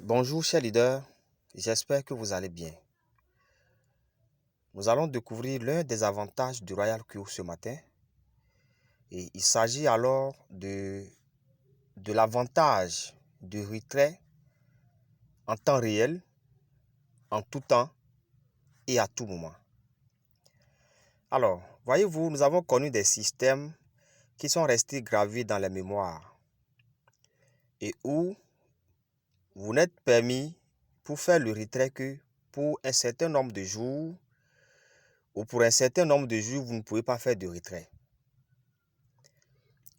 Bonjour chers leaders, j'espère que vous allez bien. Nous allons découvrir l'un des avantages du Royal Queue ce matin. Et il s'agit alors de l'avantage du retrait en temps réel, en tout temps et à tout moment. Alors, voyez-vous, nous avons connu des systèmes qui sont restés gravés dans la mémoire et où vous n'êtes permis pour faire le retrait que pour un certain nombre de jours ou pour un certain nombre de jours, vous ne pouvez pas faire de retrait.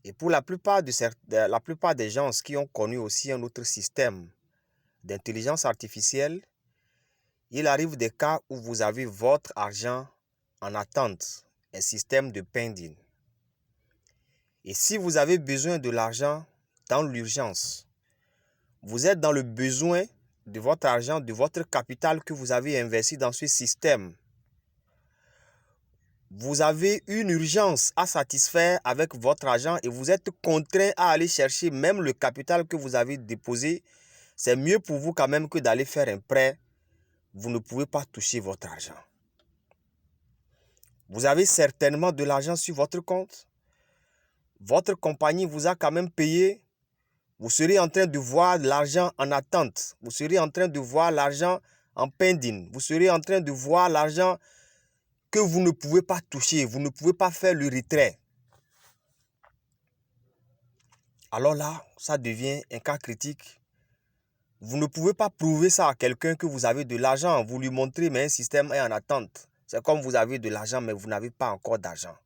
Et pour la plupart des gens qui ont connu aussi un autre système d'intelligence artificielle, il arrive des cas où vous avez votre argent en attente, un système de pending. Et si vous avez besoin de l'argent dans l'urgence, vous êtes dans le besoin de votre argent, de votre capital que vous avez investi dans ce système. Vous avez une urgence à satisfaire avec votre argent et vous êtes contraint à aller chercher même le capital que vous avez déposé. C'est mieux pour vous quand même que d'aller faire un prêt. Vous ne pouvez pas toucher votre argent. Vous avez certainement de l'argent sur votre compte. Votre compagnie vous a quand même payé. Vous serez en train de voir l'argent en attente. Vous serez en train de voir l'argent en pending. Vous serez en train de voir l'argent que vous ne pouvez pas toucher. Vous ne pouvez pas faire le retrait. Alors là, ça devient un cas critique. Vous ne pouvez pas prouver ça à quelqu'un que vous avez de l'argent. Vous lui montrez, mais un système est en attente. C'est comme vous avez de l'argent, mais vous n'avez pas encore d'argent.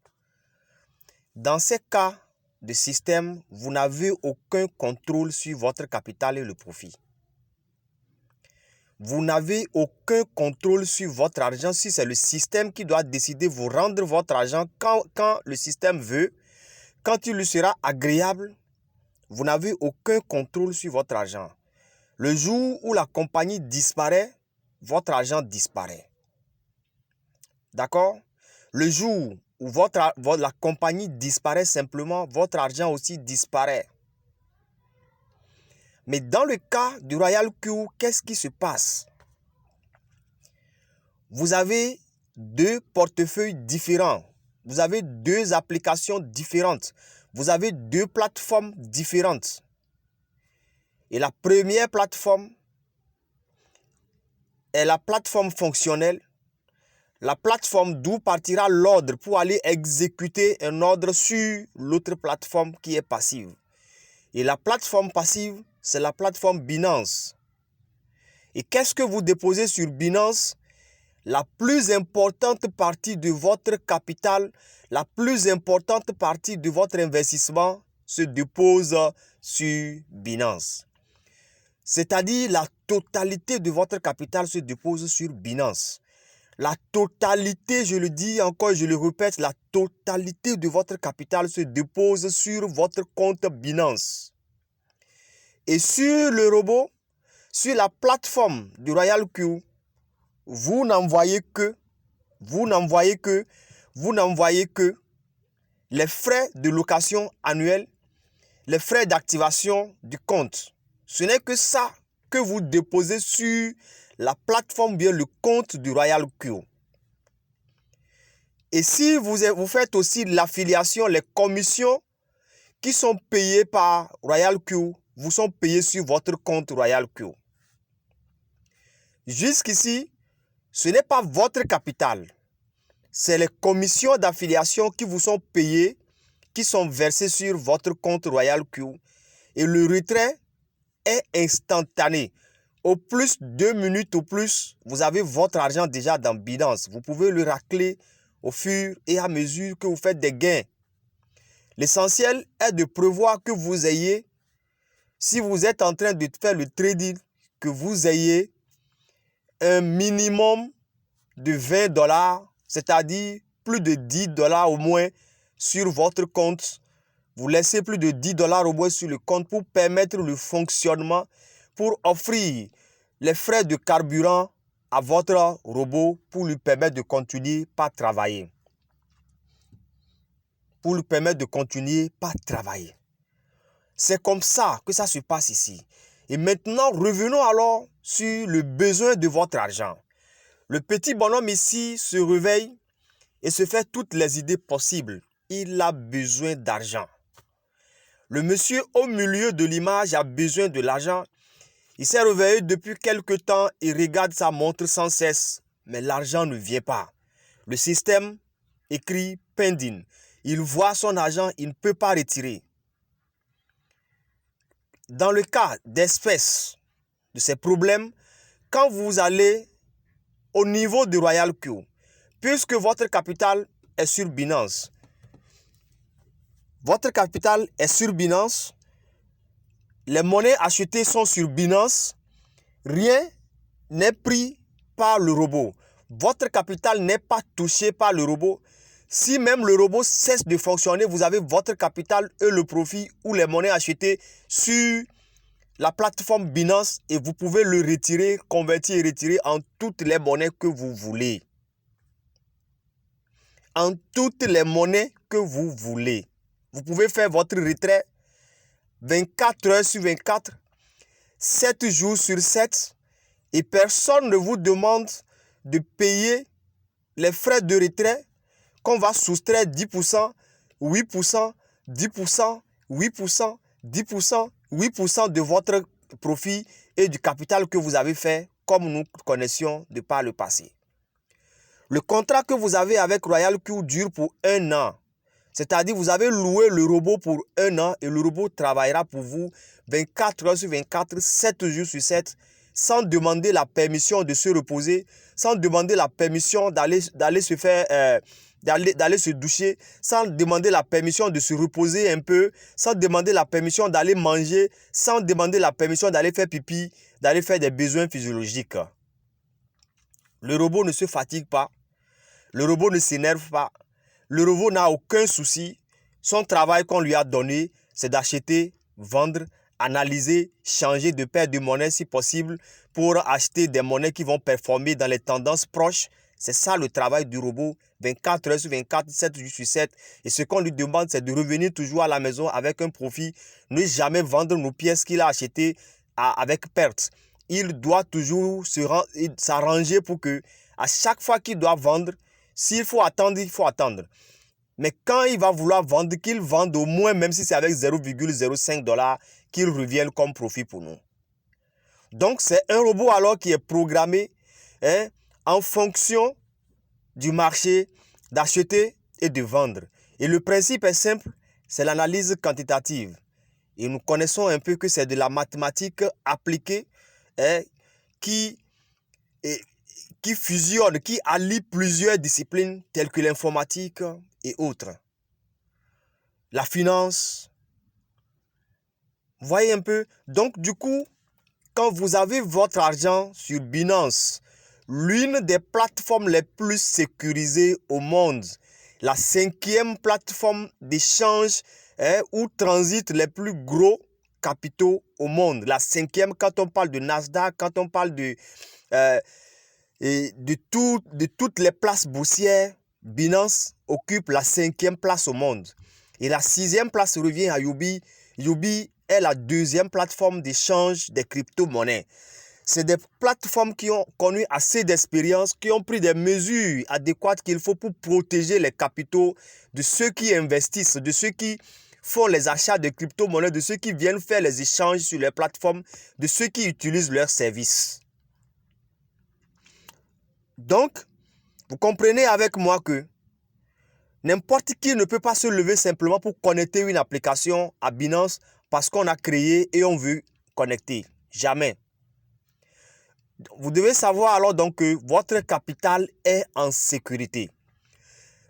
Dans ces cas de système, vous n'avez aucun contrôle sur votre capital et le profit. Vous n'avez aucun contrôle sur votre argent si c'est le système qui doit décider de vous rendre votre argent quand le système veut, quand il lui sera agréable. Vous n'avez aucun contrôle sur votre argent. Le jour où la compagnie disparaît, votre argent disparaît. D'accord? Le jour où la compagnie disparaît simplement, votre argent aussi disparaît. Mais dans le cas du Royal Queue, qu'est-ce qui se passe? Vous avez deux portefeuilles différents. Vous avez deux applications différentes. Vous avez deux plateformes différentes. Et la première plateforme est la plateforme fonctionnelle. La plateforme d'où partira l'ordre pour aller exécuter un ordre sur l'autre plateforme qui est passive. Et la plateforme passive, c'est la plateforme Binance. Et qu'est-ce que vous déposez sur Binance? La plus importante partie de votre capital, la plus importante partie de votre investissement se dépose sur Binance. C'est-à-dire la totalité de votre capital se dépose sur Binance. La totalité, je le dis encore, je le répète, la totalité de votre capital se dépose sur votre compte Binance. Et sur le robot, sur la plateforme du Royal Queue, vous n'envoyez que les frais de location annuels, les frais d'activation du compte. Ce n'est que ça que vous déposez sur la plateforme, bien le compte du Royal Queue. Et si vous faites aussi l'affiliation, les commissions qui sont payées par Royal Queue, vous sont payées sur votre compte Royal Queue. Jusqu'ici, ce n'est pas votre capital. C'est les commissions d'affiliation qui vous sont payées, qui sont versées sur votre compte Royal Queue. Et le retrait est instantané. Au plus 2 minutes ou plus, vous avez votre argent déjà dans Binance. Vous pouvez le racler au fur et à mesure que vous faites des gains. L'essentiel est de prévoir que vous ayez, si vous êtes en train de faire le trading, que vous ayez un minimum de 20 $, c'est-à-dire plus de 10 $ au moins sur votre compte. Vous laissez plus de 10 $ au moins sur le compte pour permettre le fonctionnement, pour offrir les frais de carburant à votre robot pour lui permettre de continuer par travailler. C'est comme ça que ça se passe ici. Et maintenant, revenons alors sur le besoin de votre argent. Le petit bonhomme ici se réveille et se fait toutes les idées possibles. Il a besoin d'argent. Le monsieur au milieu de l'image a besoin de l'argent. Il s'est réveillé depuis quelque temps et regarde sa montre sans cesse. Mais l'argent ne vient pas. Le système écrit pending. Il voit son argent, il ne peut pas retirer. Dans le cas d'espèces de ces problèmes, quand vous allez au niveau du Royal Q, puisque votre capital est sur Binance, les monnaies achetées sont sur Binance, rien n'est pris par le robot. Votre capital n'est pas touché par le robot. Si même le robot cesse de fonctionner, vous avez votre capital et le profit ou les monnaies achetées sur la plateforme Binance et vous pouvez le retirer, convertir et retirer en toutes les monnaies que vous voulez. En toutes les monnaies que vous voulez. Vous pouvez faire votre retrait 24 heures sur 24, 7 jours sur 7 et personne ne vous demande de payer les frais de retrait qu'on va soustraire 10%, 8%, 10%, 8%, 10%, 8% de votre profit et du capital que vous avez fait comme nous connaissions de par le passé. Le contrat que vous avez avec Royal Q dure pour 1 an. C'est-à-dire vous avez loué le robot pour 1 an et le robot travaillera pour vous 24 heures sur 24, 7 jours sur 7, sans demander la permission de se reposer, sans demander la permission d'aller se faire, d'aller se doucher, sans demander la permission de se reposer un peu, sans demander la permission d'aller manger, sans demander la permission d'aller faire pipi, d'aller faire des besoins physiologiques. Le robot ne se fatigue pas, le robot ne s'énerve pas, le robot n'a aucun souci. Son travail qu'on lui a donné, c'est d'acheter, vendre, analyser, changer de paire de monnaie si possible pour acheter des monnaies qui vont performer dans les tendances proches. C'est ça le travail du robot, 24 heures sur 24, 7 jours sur 7. Et ce qu'on lui demande, c'est de revenir toujours à la maison avec un profit, ne jamais vendre nos pièces qu'il a achetées avec perte. Il doit toujours s'arranger pour que, à chaque fois qu'il doit vendre, s'il faut attendre, il faut attendre. Mais quand il va vouloir vendre, qu'il vende au moins, même si c'est avec 0,05 $, qu'il revienne comme profit pour nous. Donc, c'est un robot alors qui est programmé en fonction du marché d'acheter et de vendre. Et le principe est simple, c'est l'analyse quantitative. Et nous connaissons un peu que c'est de la mathématique appliquée qui fusionne, qui allie plusieurs disciplines telles que l'informatique et autres. La finance. Vous voyez un peu? Donc du coup, quand vous avez votre argent sur Binance, l'une des plateformes les plus sécurisées au monde, la 5e plateforme d'échange où transitent les plus gros capitaux au monde. La 5e, quand on parle de Nasdaq, quand on parle de toutes les places boursières, Binance occupe la 5e place au monde. Et la 6e place revient à Huobi. Huobi est la 2e plateforme d'échange des crypto-monnaies. C'est des plateformes qui ont connu assez d'expérience, qui ont pris des mesures adéquates qu'il faut pour protéger les capitaux de ceux qui investissent, de ceux qui font les achats de crypto-monnaies, de ceux qui viennent faire les échanges sur les plateformes, de ceux qui utilisent leurs services. Donc, vous comprenez avec moi que n'importe qui ne peut pas se lever simplement pour connecter une application à Binance parce qu'on a créé et on veut connecter. Jamais. Vous devez savoir alors donc que votre capital est en sécurité.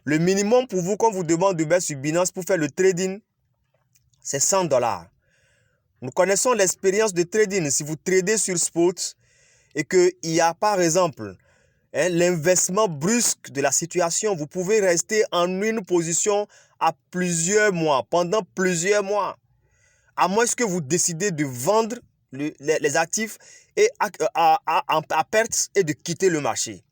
Le minimum pour vous qu'on vous demande de mettre sur Binance pour faire le trading, c'est 100 $. Nous connaissons l'expérience de trading. Si vous tradez sur Spot et qu'il y a par exemple l'inversement brusque de la situation, vous pouvez rester en une position à plusieurs mois, pendant plusieurs mois. À moins que vous décidez de vendre les actifs et à perte et de quitter le marché.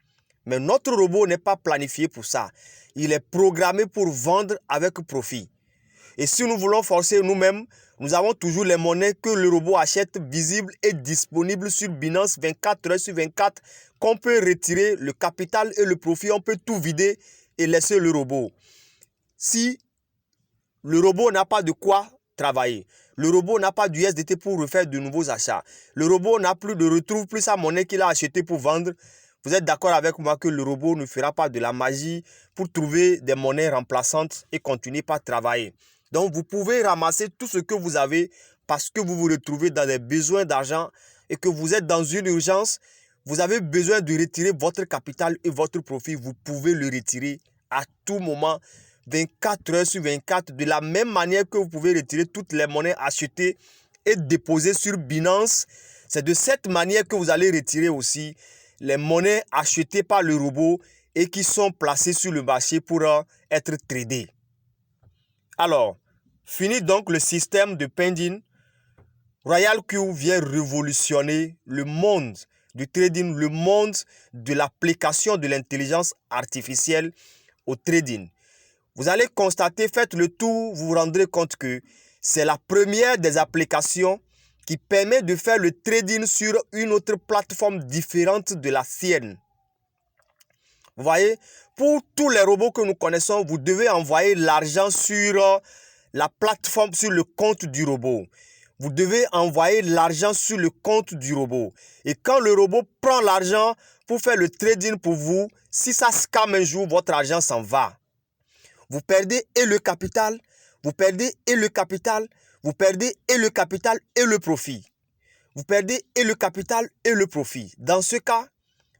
Mais notre robot n'est pas planifié pour ça. Il est programmé pour vendre avec profit. Et si nous voulons forcer nous-mêmes, nous avons toujours les monnaies que le robot achète visibles et disponibles sur Binance 24 heures sur 24, qu'on peut retirer le capital et le profit, on peut tout vider et laisser le robot. Si le robot n'a pas de quoi travailler, le robot n'a pas d'USDT pour refaire de nouveaux achats, le robot ne retrouve plus sa monnaie qu'il a achetée pour vendre, vous êtes d'accord avec moi que le robot ne fera pas de la magie pour trouver des monnaies remplaçantes et continuer par travailler. Donc, vous pouvez ramasser tout ce que vous avez parce que vous vous retrouvez dans des besoins d'argent et que vous êtes dans une urgence. Vous avez besoin de retirer votre capital et votre profit. Vous pouvez le retirer à tout moment, 24 heures sur 24, de la même manière que vous pouvez retirer toutes les monnaies achetées et déposées sur Binance. C'est de cette manière que vous allez retirer aussi les monnaies achetées par le robot et qui sont placées sur le marché pour être tradées. Alors, fini donc le système de pending. RoyalQ vient révolutionner le monde du trading, le monde de l'application de l'intelligence artificielle au trading. Vous allez constater, faites le tour, vous vous rendrez compte que c'est la première des applications qui permet de faire le trading sur une autre plateforme différente de la sienne. Vous voyez, pour tous les robots que nous connaissons, vous devez envoyer l'argent sur la plateforme, sur le compte du robot. Vous devez envoyer l'argent sur le compte du robot. Et quand le robot prend l'argent pour faire le trading pour vous, si ça scam un jour, votre argent s'en va. Vous perdez et le capital, vous perdez et le capital, vous perdez et le capital et le profit. Vous perdez et le capital et le profit. Dans ce cas,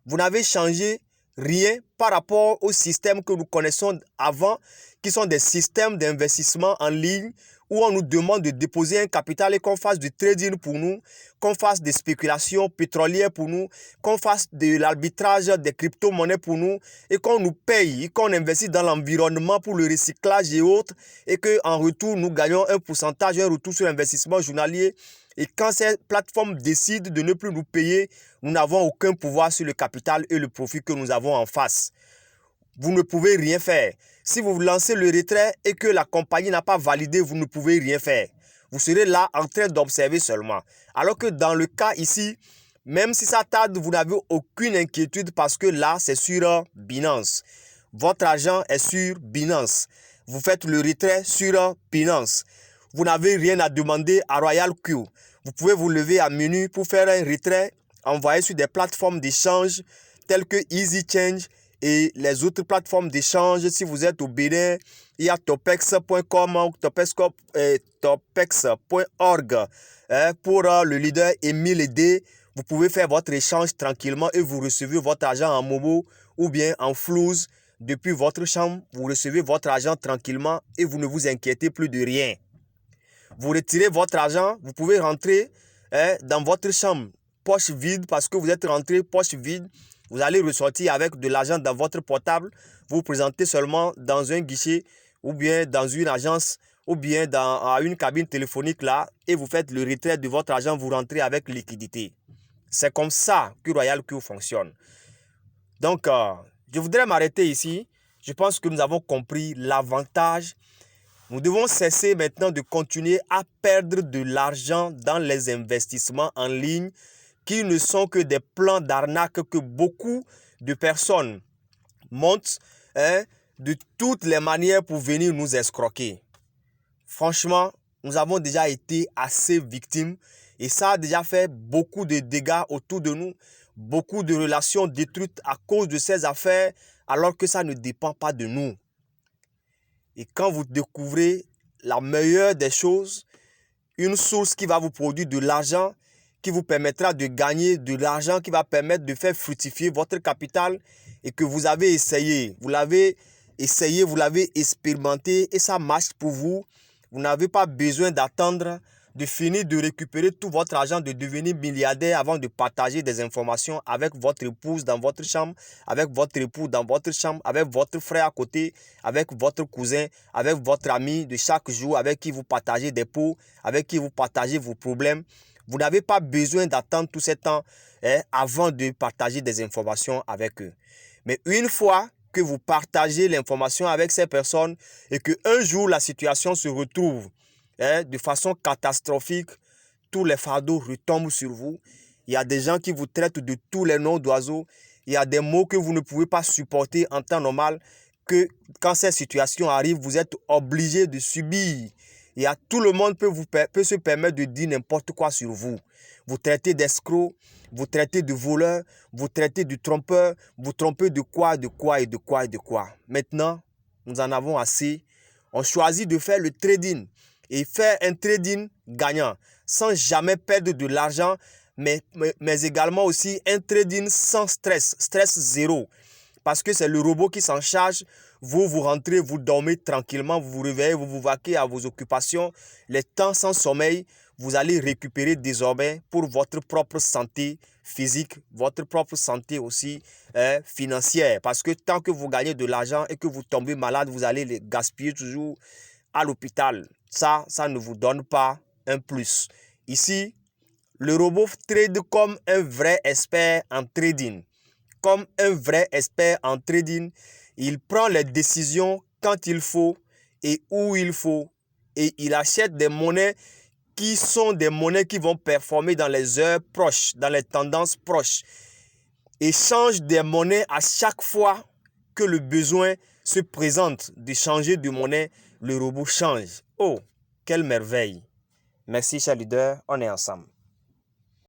vous n'avez changé rien par rapport au système que nous connaissons avant, qui sont des systèmes d'investissement en ligne où on nous demande de déposer un capital et qu'on fasse du trading pour nous, qu'on fasse des spéculations pétrolières pour nous, qu'on fasse de l'arbitrage des crypto-monnaies pour nous et qu'on nous paye et qu'on investisse dans l'environnement pour le recyclage et autres et qu'en retour, nous gagnons un pourcentage, un retour sur investissement journalier. Et quand ces plateformes décident de ne plus nous payer, nous n'avons aucun pouvoir sur le capital et le profit que nous avons en face. Vous ne pouvez rien faire. Si vous lancez le retrait et que la compagnie n'a pas validé, vous ne pouvez rien faire. Vous serez là en train d'observer seulement. Alors que dans le cas ici, même si ça tarde, vous n'avez aucune inquiétude parce que là, c'est sur Binance. Votre argent est sur Binance. Vous faites le retrait sur Binance. Vous n'avez rien à demander à RoyalQ. Vous pouvez vous lever à minuit pour faire un retrait, envoyer sur des plateformes d'échange telles que EasyChange et les autres plateformes d'échange. Si vous êtes au Bénin, il y a topex.com ou topex.org. Pour le leader Emile Edé, vous pouvez faire votre échange tranquillement et vous recevez votre argent en Momo ou bien en Flouz. Depuis votre chambre, vous recevez votre argent tranquillement et vous ne vous inquiétez plus de rien. Vous retirez votre argent, vous pouvez rentrer dans votre chambre, poche vide, parce que vous êtes rentré poche vide. Vous allez ressortir avec de l'argent dans votre portable. Vous vous présentez seulement dans un guichet ou bien dans une agence ou bien à une cabine téléphonique là et vous faites le retrait de votre argent, vous rentrez avec liquidité. C'est comme ça que RoyalQ fonctionne. Donc, je voudrais m'arrêter ici. Je pense que nous avons compris l'avantage. Nous devons cesser maintenant de continuer à perdre de l'argent dans les investissements en ligne qui ne sont que des plans d'arnaque que beaucoup de personnes montent de toutes les manières pour venir nous escroquer. Franchement, nous avons déjà été assez victimes et ça a déjà fait beaucoup de dégâts autour de nous, beaucoup de relations détruites à cause de ces affaires alors que ça ne dépend pas de nous. Et quand vous découvrez la meilleure des choses, une source qui va vous produire de l'argent, qui vous permettra de gagner de l'argent, qui va permettre de faire fructifier votre capital et que vous avez essayé, vous l'avez essayé, vous l'avez expérimenté et ça marche pour vous. Vous n'avez pas besoin d'attendre de finir de récupérer tout votre argent, de devenir milliardaire avant de partager des informations avec votre épouse dans votre chambre, avec votre époux dans votre chambre, avec votre frère à côté, avec votre cousin, avec votre ami de chaque jour, avec qui vous partagez des pots, avec qui vous partagez vos problèmes. Vous n'avez pas besoin d'attendre tout ce temps avant de partager des informations avec eux. Mais une fois que vous partagez l'information avec ces personnes et qu'un jour la situation se retrouve de façon catastrophique, tous les fardeaux retombent sur vous. Il y a des gens qui vous traitent de tous les noms d'oiseaux. Il y a des mots que vous ne pouvez pas supporter en temps normal, que quand ces situations arrivent, vous êtes obligé de subir. Et tout le monde peut se permettre de dire n'importe quoi sur vous. Vous traitez d'escroc, vous traitez de voleur, vous traitez de trompeur, vous trompez de quoi. Maintenant, nous en avons assez. On choisit de faire le trading et faire un trading gagnant sans jamais perdre de l'argent, mais également aussi un trading sans stress zéro. Parce que c'est le robot qui s'en charge. Vous rentrez, vous dormez tranquillement, vous vous réveillez, vous vous vaquez à vos occupations. Les temps sans sommeil, vous allez récupérer désormais pour votre propre santé physique, votre propre santé aussi financière. Parce que tant que vous gagnez de l'argent et que vous tombez malade, vous allez les gaspiller toujours à l'hôpital. Ça ne vous donne pas un plus. Ici, le robot trade comme un vrai expert en trading. Comme un vrai expert en trading, il prend les décisions quand il faut et où il faut. Et il achète des monnaies qui sont des monnaies qui vont performer dans les heures proches, dans les tendances proches. Et change des monnaies à chaque fois que le besoin se présente de changer de monnaie, le robot change. Oh, quelle merveille! Merci, chers leaders, on est ensemble.